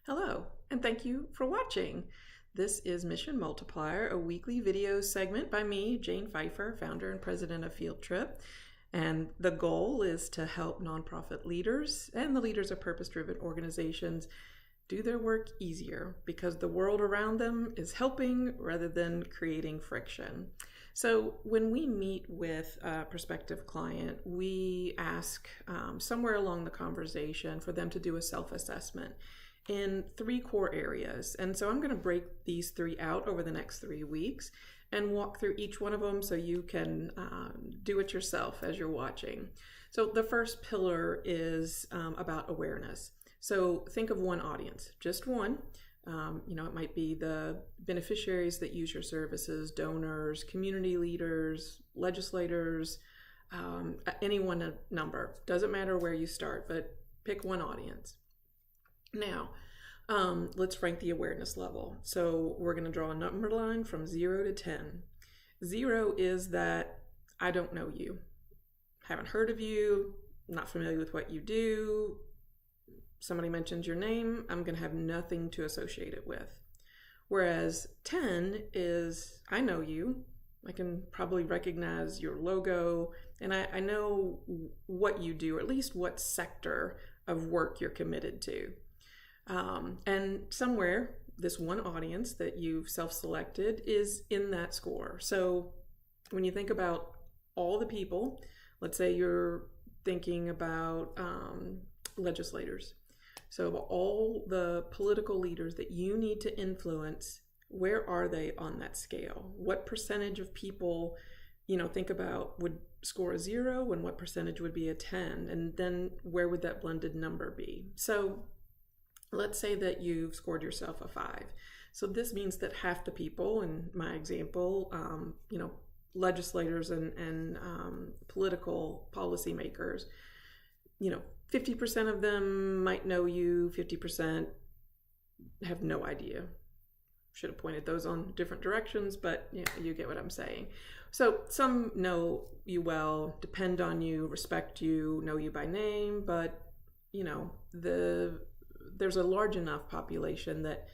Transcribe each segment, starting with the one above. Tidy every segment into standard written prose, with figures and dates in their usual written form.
Hello, and thank you for watching. This is Mission Multiplier, a weekly video segment by me, Jane Pfeiffer, founder and president of Fieldtrip. And the goal is to help nonprofit leaders and the leaders of purpose-driven organizations do their work easier because the world around them is helping rather than creating friction. So when we meet with a prospective client, we ask somewhere along the conversation for them to do a self-assessment in 3 core areas. And so I'm going to break these 3 out over the next 3 weeks and walk through each one of them so you can do it yourself as you're watching. So the first pillar is about awareness. So think of one audience, just one. It might be the beneficiaries that use your services, donors, community leaders, legislators, any one number. Doesn't matter where you start, but pick one audience. Now, let's rank the awareness level. So we're going to draw a number line from 0 to 10. 0 is that I don't know you, haven't heard of you, not familiar with what you do. Somebody mentions your name, I'm going to have nothing to associate it with. Whereas 10 is I know you, I can probably recognize your logo, and I know what you do, or at least what sector of work you're committed to. And somewhere, this one audience that you've self-selected is in that score. So when you think about all the people, let's say you're thinking about legislators. So all the political leaders that you need to influence, where are they on that scale? What percentage of people, think about would score a 0 and what percentage would be a 10? And then where would that blended number be? So let's say that you've scored yourself a 5. So this means that half the people, in my example, legislators and political policymakers, 50% of them might know you, 50% have no idea. Should have pointed those on different directions, but you get what I'm saying. So some know you well, depend on you, respect you, know you by name, but there's a large enough population that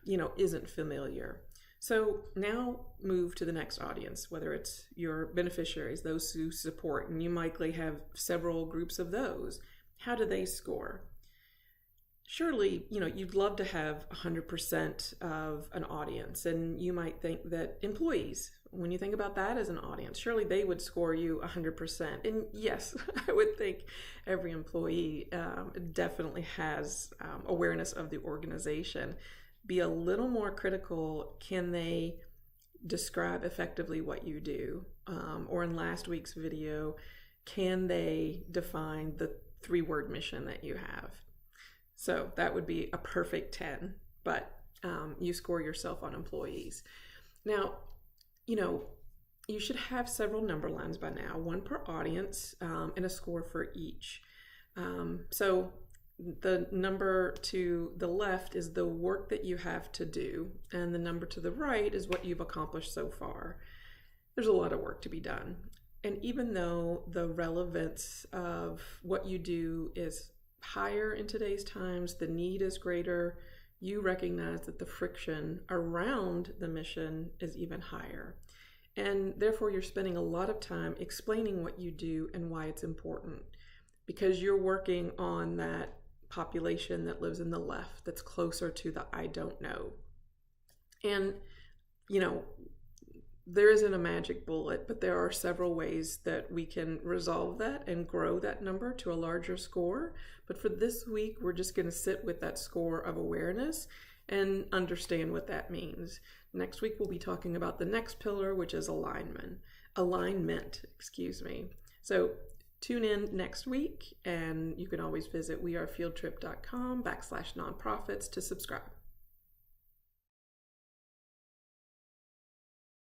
isn't familiar. So now move to the next audience, whether it's your beneficiaries, those who support, and you likely have several groups of those. How do they score? Surely, you'd love to have 100% of an audience, and you might think that employees, when you think about that as an audience, surely they would score you 100%. And yes, I would think every employee definitely has awareness of the organization. Be a little more critical. Can they describe effectively what you do? Or in last week's video, can they define the 3-word mission that you have? So that would be a perfect 10, but you score yourself on employees. Now, you should have several number lines by now, 1 per audience and a score for each. So the number to the left is the work that you have to do, and the number to the right is what you've accomplished so far. There's a lot of work to be done. And even though the relevance of what you do is higher in today's times, the need is greater, you recognize that the friction around the mission is even higher. And therefore, you're spending a lot of time explaining what you do and why it's important, because you're working on that population that lives in the left, that's closer to the I don't know. And, there isn't a magic bullet, but there are several ways that we can resolve that and grow that number to a larger score. But for this week, we're just going to sit with that score of awareness and understand what that means. Next week, we'll be talking about the next pillar, which is alignment. So tune in next week, and you can always visit wearefieldtrip.com/nonprofits to subscribe.